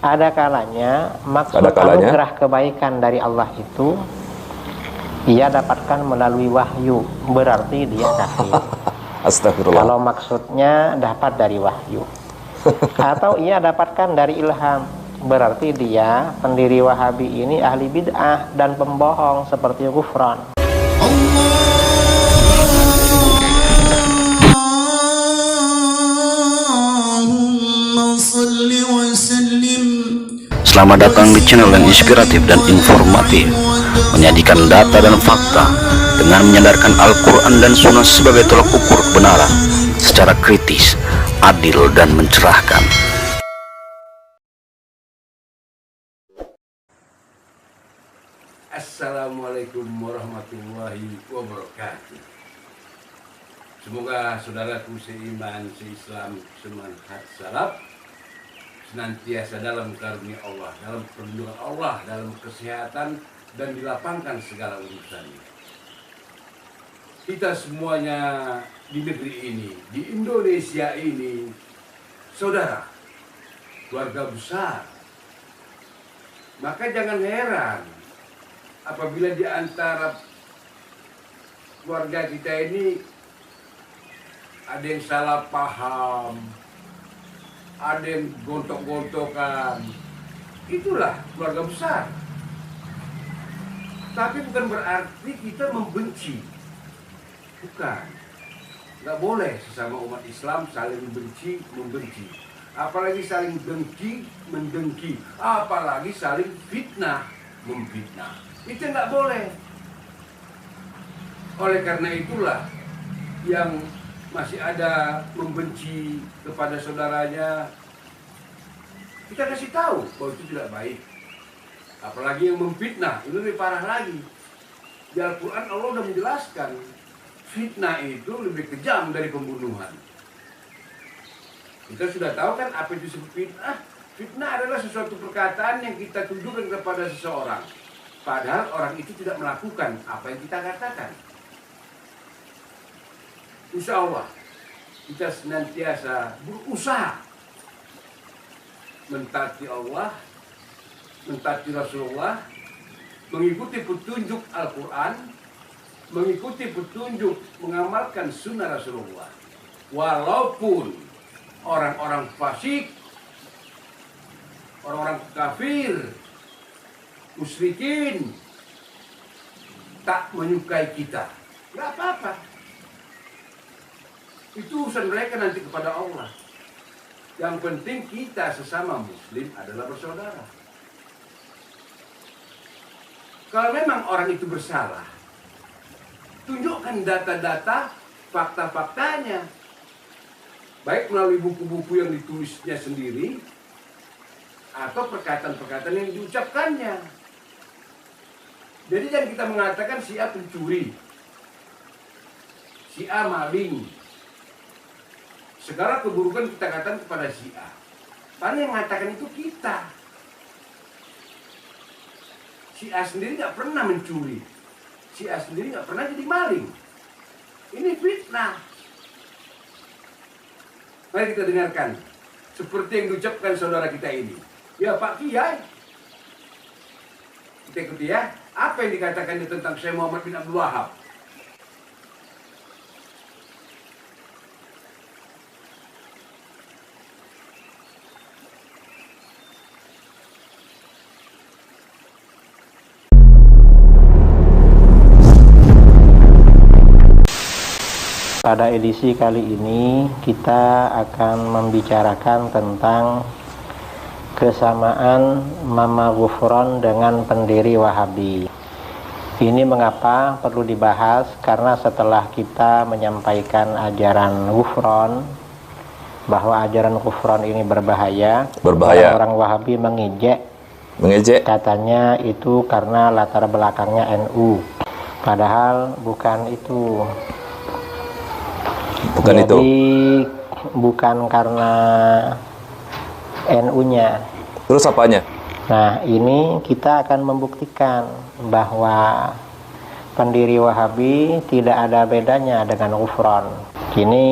Ada kalanya maksud anugerah kebaikan dari Allah itu ia dapatkan melalui wahyu, berarti dia kafir. Astagfirullah. Kalau maksudnya dapat dari wahyu. Atau ia dapatkan dari ilham, berarti dia pendiri Wahabi ini ahli bid'ah dan pembohong seperti Ghufran. Selamat datang di channel yang inspiratif dan informatif, menyajikan data dan fakta dengan menyadarkan Al-Quran dan Sunnah sebagai tolak ukur kebenaran secara kritis, adil, dan mencerahkan. Assalamualaikum warahmatullahi wabarakatuh. Semoga saudaraku seiman, seislam, semanhat salaf senantiasa dalam karunia Allah, dalam perlindungan Allah, dalam kesehatan, dan dilapangkan segala urusannya. Kita semuanya di negeri ini, di Indonesia ini, saudara, keluarga besar. Maka jangan heran apabila di antara keluarga kita ini ada yang salah paham, ada yang gontok-gontokan. Itulah keluarga besar. Tapi bukan berarti kita membenci. Bukan. Nggak boleh sesama umat Islam saling benci, membenci. Apalagi saling dengki, mendengki. Apalagi saling fitnah, memfitnah. Itu nggak boleh. Oleh karena itulah yang masih ada membenci kepada saudaranya, kita kasih tahu bahwa itu tidak baik. Apalagi yang memfitnah, itu lebih parah lagi. Di Al-Quran Allah sudah menjelaskan, fitnah itu lebih kejam dari pembunuhan. Kita sudah tahu kan apa itu disebut fitnah? Fitnah adalah sesuatu perkataan yang kita tuduhkan kepada seseorang, padahal orang itu tidak melakukan apa yang kita katakan. Insya Allah kita senantiasa berusaha mentaati Allah, mentaati Rasulullah, mengikuti petunjuk Al-Quran, mengikuti petunjuk mengamalkan sunnah Rasulullah. Walaupun orang-orang fasik, orang-orang kafir, musyrikin tak menyukai kita, nggak apa-apa. Itu urusan mereka nanti kepada Allah. Yang penting kita sesama muslim adalah bersaudara. Kalau memang orang itu bersalah, tunjukkan data-data, fakta-faktanya. Baik melalui buku-buku yang ditulisnya sendiri, atau perkataan-perkataan yang diucapkannya. Jadi jangan kita mengatakan si A pencuri, si A maling. Segala keburukan kita katakan kepada si A. Karena yang mengatakan itu kita. Si A sendiri nggak pernah mencuri. Si A sendiri nggak pernah jadi maling. Ini fitnah. Mari kita dengarkan. Seperti yang diucapkan saudara kita ini. Ya Pak Kiai. Kita ikuti ya. Apa yang dikatakannya tentang Syekh Muhammad bin Abdul Wahab? Pada edisi kali ini kita akan membicarakan tentang kesamaan Mama Ghufran dengan pendiri Wahabi. Ini mengapa perlu dibahas? Karena setelah kita menyampaikan ajaran Ghufran, bahwa ajaran Ghufran ini berbahaya. Orang Wahabi mengejek, katanya itu karena latar belakangnya NU. Padahal bukan itu. Bukan karena NU-nya. Terus apanya? Nah, ini kita akan membuktikan bahwa pendiri Wahabi tidak ada bedanya dengan Ghufran. Ini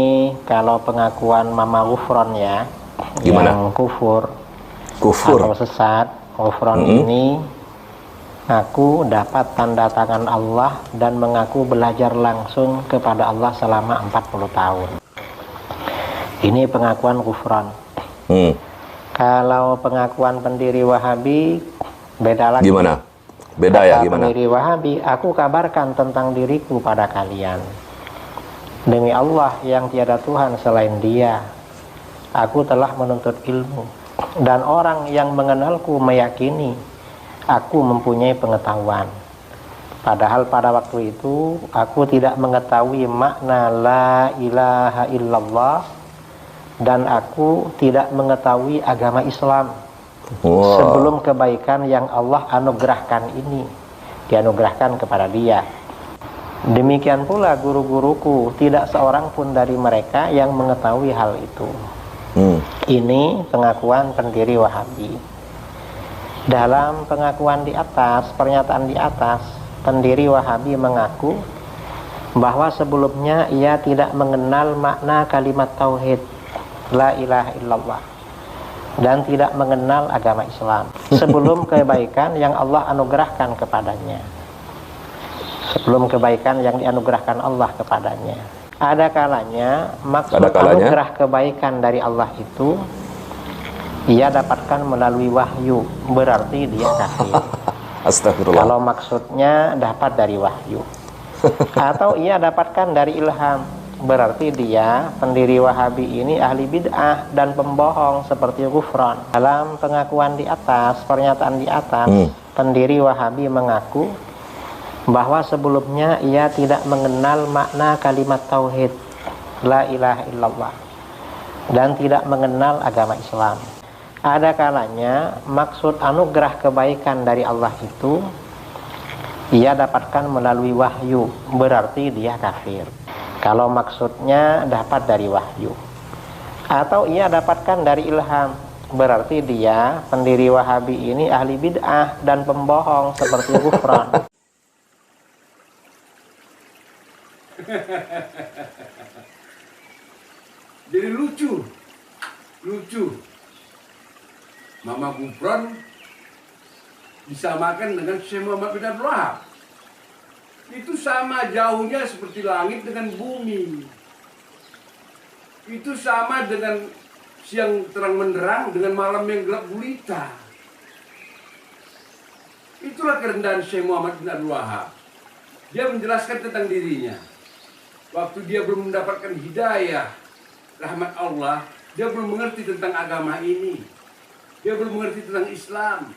kalau pengakuan Mama Ghufran ya, gimana? Yang kufur, Kufur. atau sesat. Ghufran ini aku dapat tanda tangan Allah dan mengaku belajar langsung kepada Allah selama 40 tahun. Ini pengakuan ghufran. Kalau pengakuan pendiri Wahabi beda lagi. Gimana? Beda ya, Kata gimana? pendiri Wahabi, aku kabarkan tentang diriku pada kalian. Demi Allah yang tiada Tuhan selain Dia, aku telah menuntut ilmu, dan orang yang mengenalku meyakini aku mempunyai pengetahuan. Padahal pada waktu itu aku tidak mengetahui makna la ilaha illallah, dan aku tidak mengetahui agama Islam. Sebelum kebaikan yang Allah anugerahkan ini dianugerahkan kepada dia. Demikian pula guru-guruku, tidak seorang pun dari mereka yang mengetahui hal itu. Ini pengakuan pendiri Wahabi. Dalam pengakuan di atas, pernyataan di atas, pendiri Wahabi mengaku bahwa sebelumnya ia tidak mengenal makna kalimat tauhid la ilaha illallah dan tidak mengenal agama Islam sebelum kebaikan yang Allah anugerahkan kepadanya. Sebelum kebaikan yang dianugerahkan Allah kepadanya. Ada kalanya maksud anugerah kebaikan dari Allah itu ia dapatkan melalui wahyu, berarti dia kafir. Astagfirullah. Kalau maksudnya dapat dari wahyu. Atau ia dapatkan dari ilham, berarti dia, pendiri Wahabi ini ahli bid'ah dan pembohong seperti Ghufran. Dalam pengakuan di atas, pernyataan di atas, pendiri Wahabi mengaku bahwa sebelumnya ia tidak mengenal makna kalimat tauhid la ilaha illallah dan tidak mengenal agama Islam. Ada kalanya maksud anugerah kebaikan dari Allah itu ia dapatkan melalui wahyu, berarti dia kafir. Kalau maksudnya dapat dari wahyu. Atau ia dapatkan dari ilham, berarti dia, pendiri Wahabi ini ahli bid'ah dan pembohong seperti Ghufran. Jadi lucu. Mama Ghufran disamakan dengan Syekh Muhammad bin Abdul Wahab. Itu sama jauhnya seperti langit dengan bumi. Itu sama dengan siang terang menderang dengan malam yang gelap gulita. Itulah kerendahan Syekh Muhammad bin Abdul Wahab. Dia menjelaskan tentang dirinya. Waktu dia belum mendapatkan hidayah, rahmat Allah, dia belum mengerti tentang agama ini. Dia belum mengerti tentang Islam.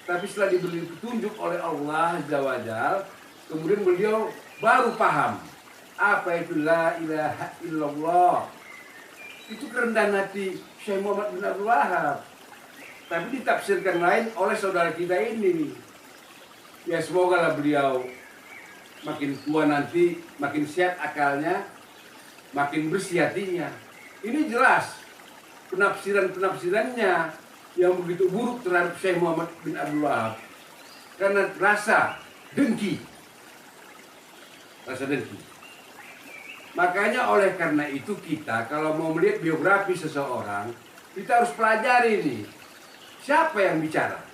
Tapi setelah diberi petunjuk oleh Allah Azza wa Jalla, kemudian beliau baru paham apa itu la ilaha illallah. Itu kerendahan hati Syekh Muhammad bin Abdul Wahab. Tapi ditafsirkan lain oleh saudara kita ini. Ya semoga lah beliau makin tua nanti, makin sehat akalnya, makin bersih hatinya. Ini jelas penafsirannya yang begitu buruk terhadap Syekh Muhammad bin Abdul Wahab. Karena rasa dengki. Makanya oleh karena itu kita kalau mau melihat biografi seseorang, kita harus pelajari nih, siapa yang bicara.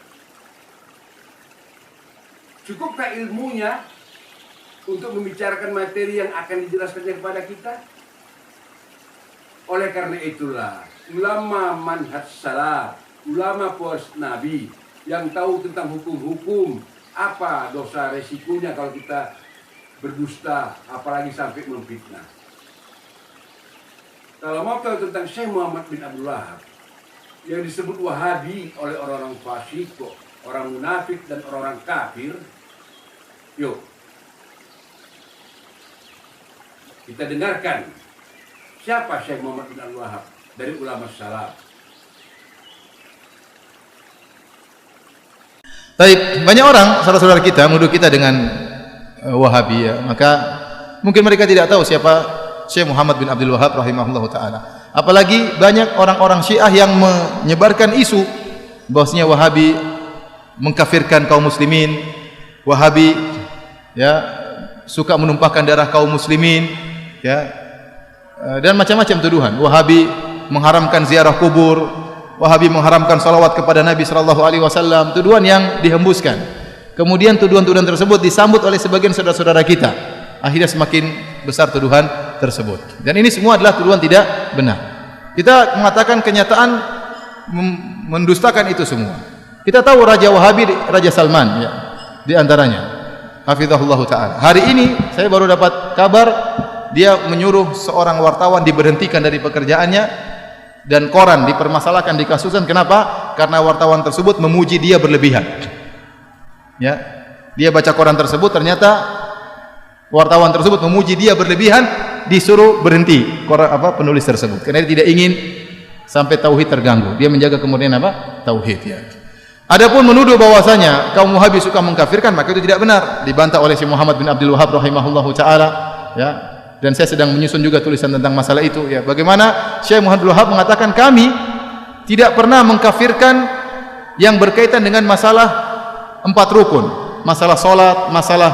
Cukupkah ilmunya untuk membicarakan materi yang akan dijelaskannya kepada kita? Oleh karena itulah ulama manhaj salaf, ulama puas Nabi yang tahu tentang hukum-hukum, apa dosa resikonya kalau kita berdusta, apalagi sampai memfitnah. Kalau mau tahu tentang Syekh Muhammad bin Abdul Wahab yang disebut Wahabi oleh orang-orang fasik, orang munafik dan orang-orang kafir, yuk kita dengarkan siapa Syekh Muhammad bin Abdul Wahab dari ulama salaf. Baik, banyak orang saudara-saudara kita menuduh kita dengan Wahabi, ya. Maka mungkin mereka tidak tahu siapa Syekh Muhammad bin Abdul Wahab rahimahullah ta'ala. Apalagi banyak orang-orang Syiah yang menyebarkan isu bahwasanya Wahabi mengkafirkan kaum muslimin, Wahabi ya suka menumpahkan darah kaum muslimin, ya, dan macam-macam tuduhan. Wahabi mengharamkan ziarah kubur, Wahabi mengharamkan salawat kepada Nabi sallallahu alaihi wasallam, tuduhan yang dihembuskan. Kemudian tuduhan-tuduhan tersebut disambut oleh sebagian saudara-saudara kita. Akhirnya semakin besar tuduhan tersebut. Dan ini semua adalah tuduhan tidak benar. Kita mengatakan kenyataan mendustakan itu semua. Kita tahu Raja Wahabi, Raja Salman ya, di antaranya. Hafizahullah taala. Hari ini saya baru dapat kabar dia menyuruh seorang wartawan diberhentikan dari pekerjaannya dan koran dipermasalahkan, dikasuskan. Kenapa? Karena wartawan tersebut memuji dia berlebihan. Ya. Dia baca koran tersebut, ternyata wartawan tersebut memuji dia berlebihan, disuruh berhenti penulis tersebut. Karena dia tidak ingin sampai tauhid terganggu. Dia menjaga kemudian tauhid ya. Adapun menuduh bahwasanya kaum Wahabi suka mengkafirkan, maka itu tidak benar. Dibantah oleh Syekh Muhammad bin Abdul Wahab rahimahullahu taala ya. Dan saya sedang menyusun juga tulisan tentang masalah itu ya. Bagaimana Syekh Muhammad bin Abdul Wahab mengatakan kami tidak pernah mengkafirkan yang berkaitan dengan masalah 4 rukun. Masalah salat, masalah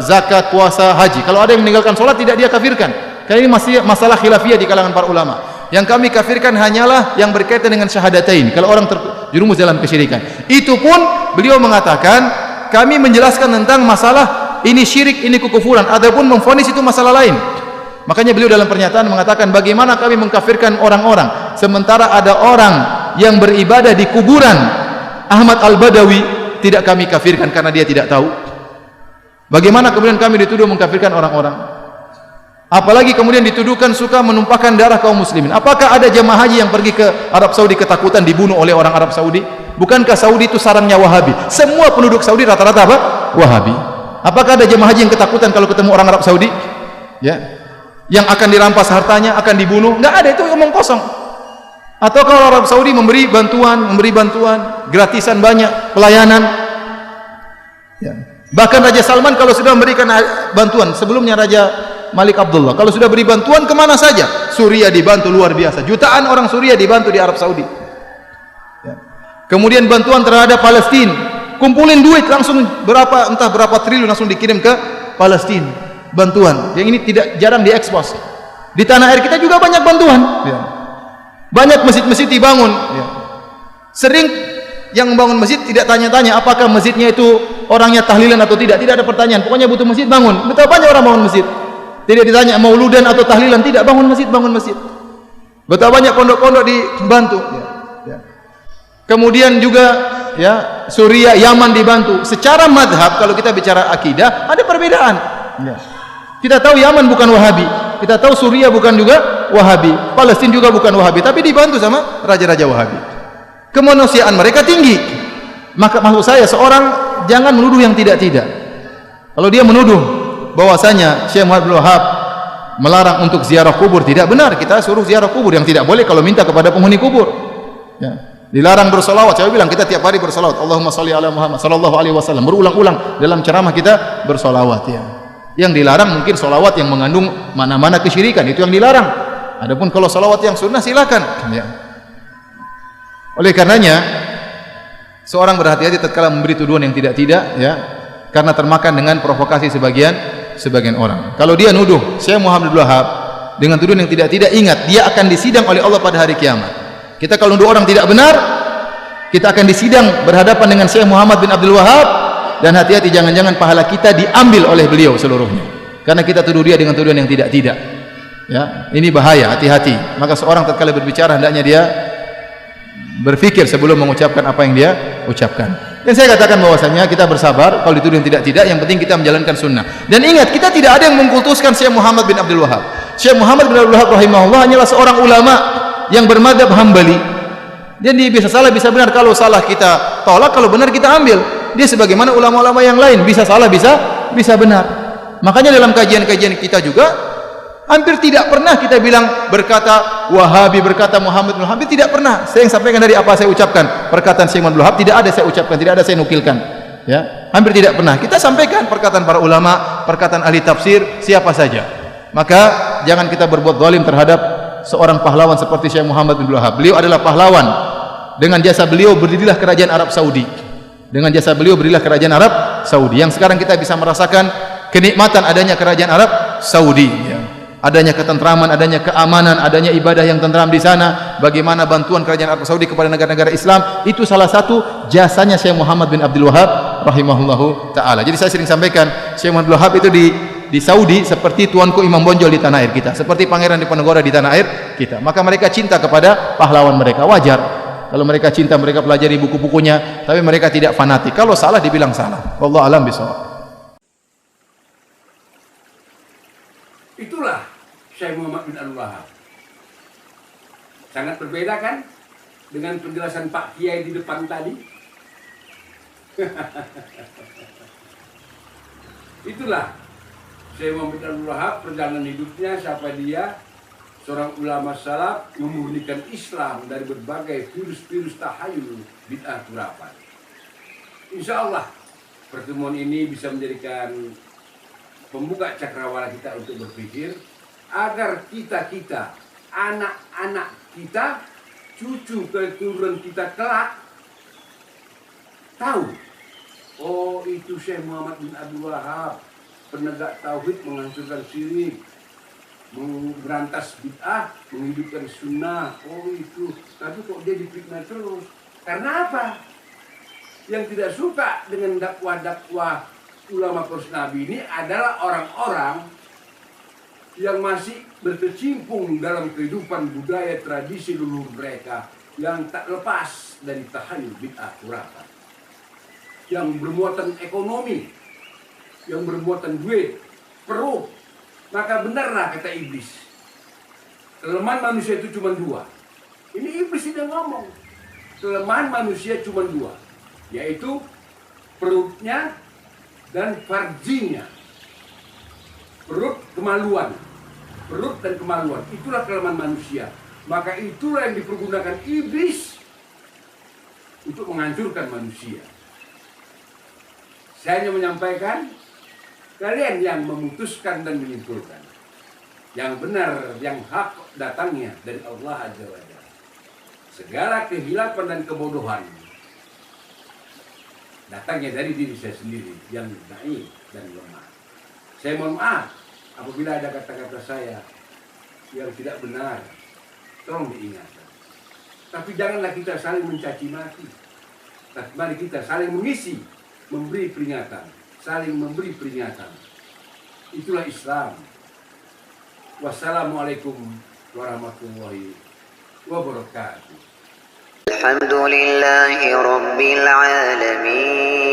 zakat, puasa, haji. Kalau ada yang meninggalkan salat tidak dia kafirkan. Karena ini masih masalah khilafiyah di kalangan para ulama. Yang kami kafirkan hanyalah yang berkaitan dengan syahadatain. Kalau orang terjerumus dalam kesyirikan, itu pun beliau mengatakan kami menjelaskan tentang masalah ini syirik, ini kekufuran. Adapun memvonis itu masalah lain. Makanya beliau dalam pernyataan mengatakan bagaimana kami mengkafirkan orang-orang sementara ada orang yang beribadah di kuburan Ahmad Al-Badawi tidak kami kafirkan karena dia tidak tahu. Bagaimana kemudian kami dituduh mengkafirkan orang-orang? Apalagi kemudian dituduhkan suka menumpahkan darah kaum muslimin. Apakah ada jemaah haji yang pergi ke Arab Saudi ketakutan dibunuh oleh orang Arab Saudi? Bukankah Saudi itu sarangnya Wahabi? Semua penduduk Saudi rata-rata apa? Wahabi. Apakah ada jemaah haji yang ketakutan kalau ketemu orang Arab Saudi? Ya. Yang akan dirampas hartanya, akan dibunuh? Enggak ada, itu omong kosong. Atau kalau Arab Saudi memberi bantuan gratisan banyak, pelayanan. Ya. Bahkan Raja Salman kalau sudah memberikan bantuan, sebelumnya Raja Malik Abdullah, kalau sudah beri bantuan kemana saja, Suriah dibantu luar biasa, jutaan orang Suriah dibantu di Arab Saudi ya. Kemudian bantuan terhadap Palestina, kumpulin duit langsung entah berapa triliun langsung dikirim ke Palestina, bantuan yang ini tidak jarang diekspos. Di tanah air kita juga banyak bantuan ya. Banyak masjid-masjid dibangun ya. Sering yang membangun masjid tidak tanya-tanya apakah masjidnya itu orangnya tahlilan atau tidak ada pertanyaan, pokoknya butuh masjid bangun. Betapa banyak orang bangun masjid, tidak ditanya mauludan atau tahlilan, tidak, bangun masjid. Betapa banyak pondok-pondok dibantu ya, ya. Kemudian juga ya Suriah, Yaman dibantu. Secara madhab kalau kita bicara akidah ada perbedaan ya. Kita tahu Yaman bukan Wahabi, kita tahu Suriah bukan juga Wahabi, Palestina juga bukan Wahabi, tapi dibantu sama raja-raja Wahabi. Kemanusiaan mereka tinggi. Maka maksud saya seorang jangan menuduh yang tidak-tidak. Kalau dia menuduh bahwasanya Syekh Muhammad bin Wahab melarang untuk ziarah kubur, tidak benar. Kita suruh ziarah kubur. Yang tidak boleh kalau minta kepada penghuni kubur ya. Dilarang bersolawat. Saya bilang kita tiap hari bersolawat, Allahumma sholli ala Muhammad sallallahu alaihi wasallam, berulang-ulang dalam ceramah kita bersolawat ya. Yang dilarang mungkin solawat yang mengandung mana-mana kesyirikan, itu yang dilarang. Adapun kalau solawat yang sunnah silakan ya. Oleh karenanya seorang berhati-hati tatkala memberi tuduhan yang tidak-tidak ya, karena termakan dengan provokasi sebagian orang. Kalau dia nuduh Syekh Muhammad bin Abdul Wahab dengan tuduhan yang tidak-tidak, ingat dia akan disidang oleh Allah pada hari kiamat. Kita kalau nuduh orang tidak benar, kita akan disidang berhadapan dengan Syekh Muhammad bin Abdul Wahab, dan hati-hati jangan-jangan pahala kita diambil oleh beliau seluruhnya. Karena kita tuduh dia dengan tuduhan yang tidak-tidak. Ya, ini bahaya, hati-hati. Maka seorang tatkala berbicara hendaknya dia berfikir sebelum mengucapkan apa yang dia ucapkan. Dan saya katakan bahwasanya kita bersabar kalau dituduh yang tidak-tidak, yang penting kita menjalankan sunnah. Dan ingat, kita tidak ada yang mengkultuskan Syekh Muhammad bin Abdul Wahab. Syekh Muhammad bin Abdul Wahab rahimahullah hanyalah seorang ulama yang bermadzhab Hambali. Dan dia bisa salah bisa benar. Kalau salah kita tolak, kalau benar kita ambil. Dia sebagaimana ulama-ulama yang lain, bisa salah bisa benar. Makanya dalam kajian-kajian kita juga hampir tidak pernah kita bilang berkata Wahabi, berkata Muhammad bin Wahab, tidak pernah. Saya yang sampaikan dari apa saya ucapkan, perkataan Syekh Muhammad bin Wahab tidak ada saya ucapkan, tidak ada saya nukilkan. Ya, hampir tidak pernah. Kita sampaikan perkataan para ulama, perkataan ahli tafsir, siapa saja. Maka jangan kita berbuat zalim terhadap seorang pahlawan seperti Syekh Muhammad bin Wahab. Beliau adalah pahlawan. Dengan jasa beliau berdirilah kerajaan Arab Saudi. Dengan jasa beliau berdirilah kerajaan Arab Saudi. Yang sekarang kita bisa merasakan kenikmatan adanya kerajaan Arab Saudi. Ya. Adanya ketentraman, adanya keamanan, adanya ibadah yang tentram di sana. bagaimana bantuan kerajaan Arab Saudi kepada negara-negara Islam, itu salah satu jasanya Syekh Muhammad bin Abdul Wahab rahimahullahu taala. Jadi saya sering sampaikan, Syekh Muhammad bin Abdul Wahab itu di Saudi seperti tuanku Imam Bonjol di tanah air kita, seperti Pangeran Diponegoro di tanah air kita. Maka mereka cinta kepada pahlawan mereka, wajar. Kalau mereka cinta, mereka pelajari buku-bukunya, tapi mereka tidak fanatik. Kalau salah dibilang salah. Wallahu a'lam bishawab. Itulah Syekh Muhammad bin Abdul Wahab. Sangat berbeda kan dengan penjelasan Pak Kiai di depan tadi. Itulah Syekh Muhammad bin Abdul Wahab, perjalanan hidupnya, siapa dia, seorang ulama salaf, memurnikan Islam dari berbagai virus-virus tahayul, bid'ah, khurafat. Insya Allah pertemuan ini bisa menjadikan pembuka cakrawala kita untuk berpikir agar kita, anak-anak kita, cucu keturunan kita kelak tahu, oh itu Syekh Muhammad bin Abdul Wahab, penegak tauhid, menghancurkan syirik, memberantas bid'ah, menghidupkan sunnah. Oh itu, tapi kok dia difitnah terus? Karena apa? Yang tidak suka dengan dakwah-dakwah ulama poros Nabi ini adalah orang-orang yang masih berkecimpung dalam kehidupan budaya tradisi leluhur mereka yang tak lepas dari tahayul, bid'ah, khurafat, yang bermuatan ekonomi, yang bermuatan duit, perut. Maka benarlah kata iblis, kelemahan manusia itu cuma dua. Ini iblis yang ngomong, kelemahan manusia cuma dua, yaitu perutnya dan farjinya. Perut, kemaluan. Perut dan kemaluan, itulah kelemahan manusia. Maka itulah yang dipergunakan iblis untuk menghancurkan manusia. Saya hanya menyampaikan, kalian yang memutuskan dan menyimpulkan. Yang benar, yang hak datangnya dari Allah Azza wa Jalla. Segala kehilapan dan kebodohan datangnya dari diri saya sendiri yang naif dan lemah. Saya mohon maaf apabila ada kata-kata saya yang tidak benar, tolong diingatkan. Tapi janganlah kita saling mencaci maki. Tapi mari kita saling mengisi, memberi peringatan, saling memberi peringatan. Itulah Islam. Wassalamualaikum warahmatullahi wabarakatuh. Alhamdulillahi Rabbil Alamin.